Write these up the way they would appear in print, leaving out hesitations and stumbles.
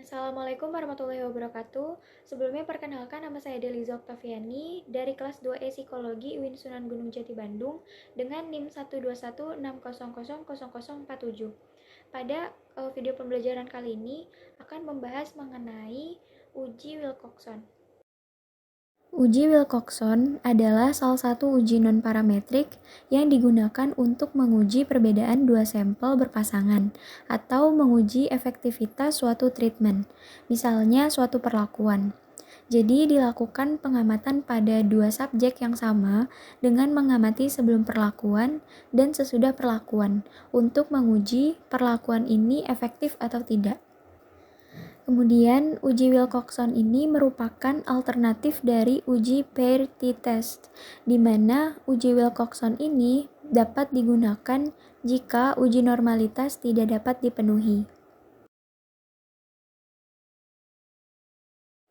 Assalamualaikum warahmatullahi wabarakatuh. Sebelumnya perkenalkan nama saya Deliza Oktaviani dari kelas 2E Psikologi UIN Sunan Gunung Jati Bandung dengan NIM 12160000047. Pada video pembelajaran kali ini akan membahas mengenai uji Wilcoxon. Uji Wilcoxon adalah salah satu uji non-parametrik yang digunakan untuk menguji perbedaan dua sampel berpasangan atau menguji efektivitas suatu treatment, misalnya suatu perlakuan. Jadi dilakukan pengamatan pada dua subjek yang sama dengan mengamati sebelum perlakuan dan sesudah perlakuan untuk menguji perlakuan ini efektif atau tidak. Kemudian, uji Wilcoxon ini merupakan alternatif dari uji pair t-test, di mana uji Wilcoxon ini dapat digunakan jika uji normalitas tidak dapat dipenuhi.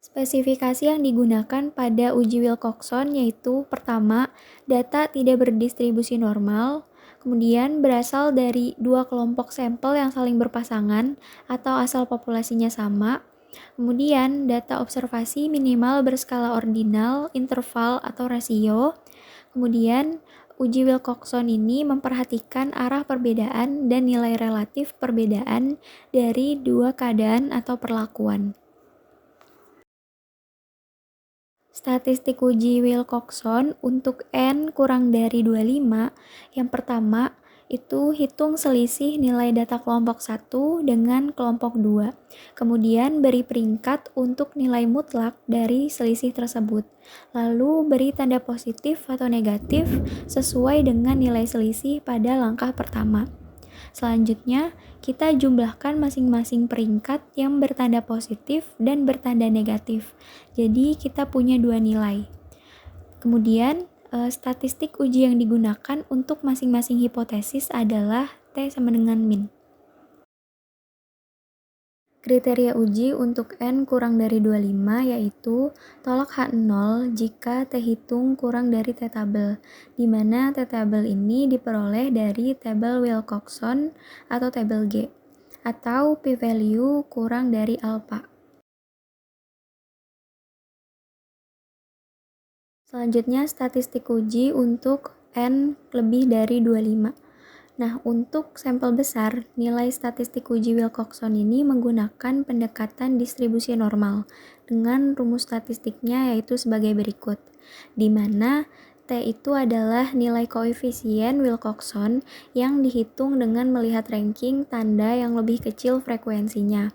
Spesifikasi yang digunakan pada uji Wilcoxon yaitu pertama, data tidak berdistribusi normal, kemudian berasal dari dua kelompok sampel yang saling berpasangan atau asal populasinya sama, kemudian data observasi minimal berskala ordinal, interval, atau rasio, kemudian uji Wilcoxon ini memperhatikan arah perbedaan dan nilai relatif perbedaan dari dua keadaan atau perlakuan. Statistik uji Wilcoxon untuk N kurang dari 25, yang pertama itu hitung selisih nilai data kelompok 1 dengan kelompok 2. Kemudian beri peringkat untuk nilai mutlak dari selisih tersebut. Lalu beri tanda positif atau negatif sesuai dengan nilai selisih pada langkah pertama. Selanjutnya, kita jumlahkan masing-masing peringkat yang bertanda positif dan bertanda negatif. Jadi, kita punya dua nilai. Kemudian, statistik uji yang digunakan untuk masing-masing hipotesis adalah T sama dengan min. Kriteria uji untuk N kurang dari 25 yaitu tolak H0 jika T hitung kurang dari T tabel, di mana T tabel ini diperoleh dari tabel Wilcoxon atau tabel G, atau p-value kurang dari alpha. Selanjutnya, statistik uji untuk N lebih dari 25. Nah, untuk sampel besar, nilai statistik uji Wilcoxon ini menggunakan pendekatan distribusi normal dengan rumus statistiknya yaitu sebagai berikut, di mana T itu adalah nilai koefisien Wilcoxon yang dihitung dengan melihat ranking tanda yang lebih kecil frekuensinya.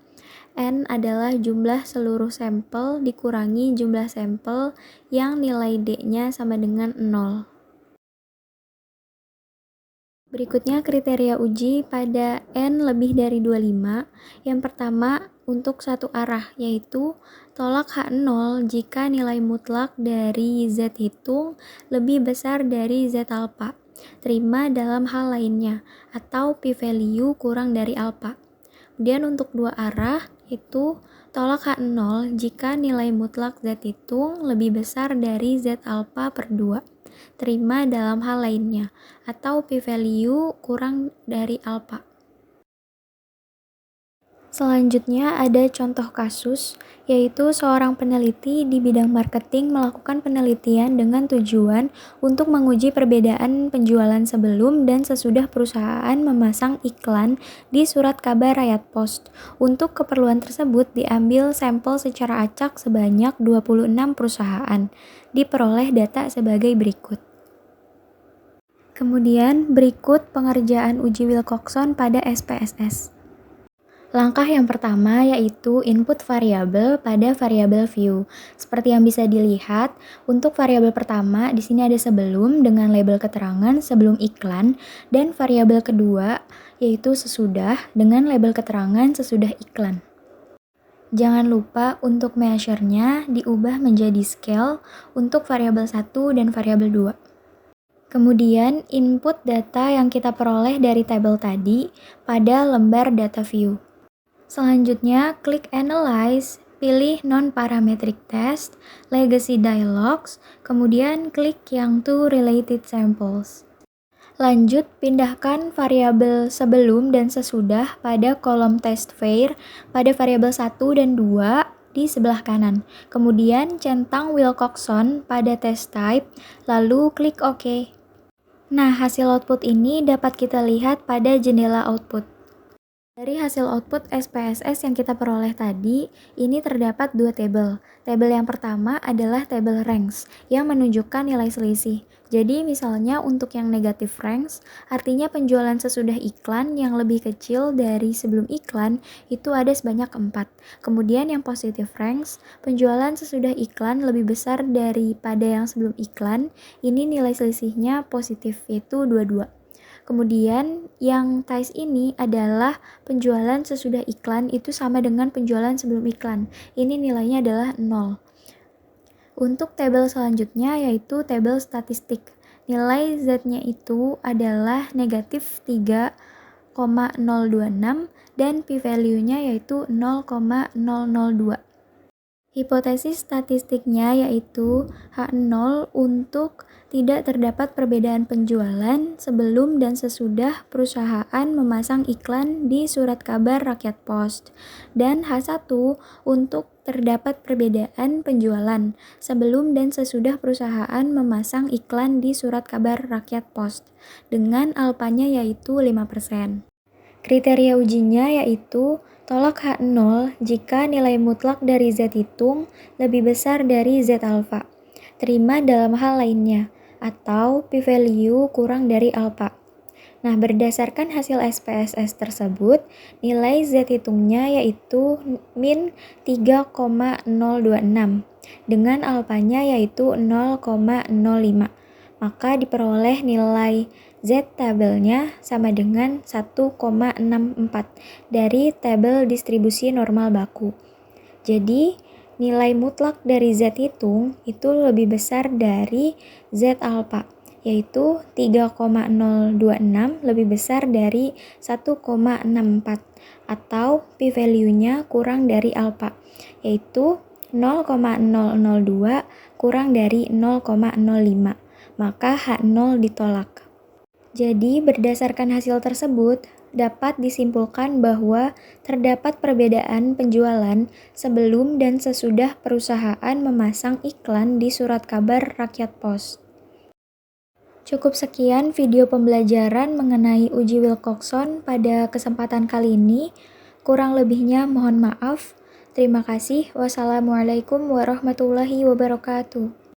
N adalah jumlah seluruh sampel dikurangi jumlah sampel yang nilai D-nya sama dengan 0. Berikutnya kriteria uji pada N lebih dari 25. Yang pertama untuk satu arah, yaitu tolak H0 jika nilai mutlak dari Z hitung lebih besar dari Z alpha. Terima dalam hal lainnya, atau p-value kurang dari alpha. Kemudian untuk dua arah, itu tolak H0 jika nilai mutlak Z hitung lebih besar dari Z alpha per 2. Terima dalam hal lainnya, atau p-value kurang dari alpha. Selanjutnya ada contoh kasus, yaitu seorang peneliti di bidang marketing melakukan penelitian dengan tujuan untuk menguji perbedaan penjualan sebelum dan sesudah perusahaan memasang iklan di surat kabar Rakyat Pos. Untuk keperluan tersebut diambil sampel secara acak sebanyak 26 perusahaan. Diperoleh data sebagai berikut. Kemudian berikut pengerjaan uji Wilcoxon pada SPSS. Langkah yang pertama yaitu input variabel pada variabel view. Seperti yang bisa dilihat, untuk variabel pertama di sini ada sebelum dengan label keterangan sebelum iklan, dan variabel kedua yaitu sesudah dengan label keterangan sesudah iklan. Jangan lupa untuk measure-nya diubah menjadi scale untuk variabel 1 dan variabel 2. Kemudian input data yang kita peroleh dari tabel tadi pada lembar data view. Selanjutnya klik Analyze, pilih Non-Parametric Test, Legacy Dialogs, kemudian klik yang To Related Samples. Lanjut, pindahkan variabel sebelum dan sesudah pada kolom test var pada variabel 1 dan 2 di sebelah kanan. Kemudian centang Wilcoxon pada test type, lalu klik OK. Nah, hasil output ini dapat kita lihat pada jendela output. Dari hasil output SPSS yang kita peroleh tadi, ini terdapat dua tabel. Tabel yang pertama adalah tabel ranks yang menunjukkan nilai selisih. Jadi misalnya untuk yang negatif ranks, artinya penjualan sesudah iklan yang lebih kecil dari sebelum iklan itu ada sebanyak 4. Kemudian yang positif ranks, penjualan sesudah iklan lebih besar daripada yang sebelum iklan, ini nilai selisihnya positif, yaitu 22. Kemudian yang ties ini adalah penjualan sesudah iklan itu sama dengan penjualan sebelum iklan. Ini nilainya adalah 0. Untuk tabel selanjutnya yaitu tabel statistik. Nilai Z-nya itu adalah negatif 3,026 dan p-value-nya yaitu 0,002. Hipotesis statistiknya yaitu H0 untuk tidak terdapat perbedaan penjualan sebelum dan sesudah perusahaan memasang iklan di surat kabar rakyat pos, dan H1 untuk terdapat perbedaan penjualan sebelum dan sesudah perusahaan memasang iklan di surat kabar rakyat pos, dengan alfanya yaitu 5%. Kriteria ujinya yaitu tolak H0 jika nilai mutlak dari Z hitung lebih besar dari Z alfa. Terima dalam hal lainnya, atau p-value kurang dari alfa. Nah, berdasarkan hasil SPSS tersebut, nilai Z hitungnya yaitu min 3,026 dengan alfanya yaitu 0,05. Maka diperoleh nilai Z tabelnya sama dengan 1,64 dari tabel distribusi normal baku. Jadi, nilai mutlak dari Z hitung itu lebih besar dari Z alfa, yaitu 3,026 lebih besar dari 1,64 atau p-value-nya kurang dari alfa, yaitu 0,002 kurang dari 0,05. Maka H0 ditolak. Jadi, berdasarkan hasil tersebut, dapat disimpulkan bahwa terdapat perbedaan penjualan sebelum dan sesudah perusahaan memasang iklan di surat kabar rakyat pos. Cukup sekian video pembelajaran mengenai uji Wilcoxon pada kesempatan kali ini. Kurang lebihnya mohon maaf. Terima kasih. Wassalamualaikum warahmatullahi wabarakatuh.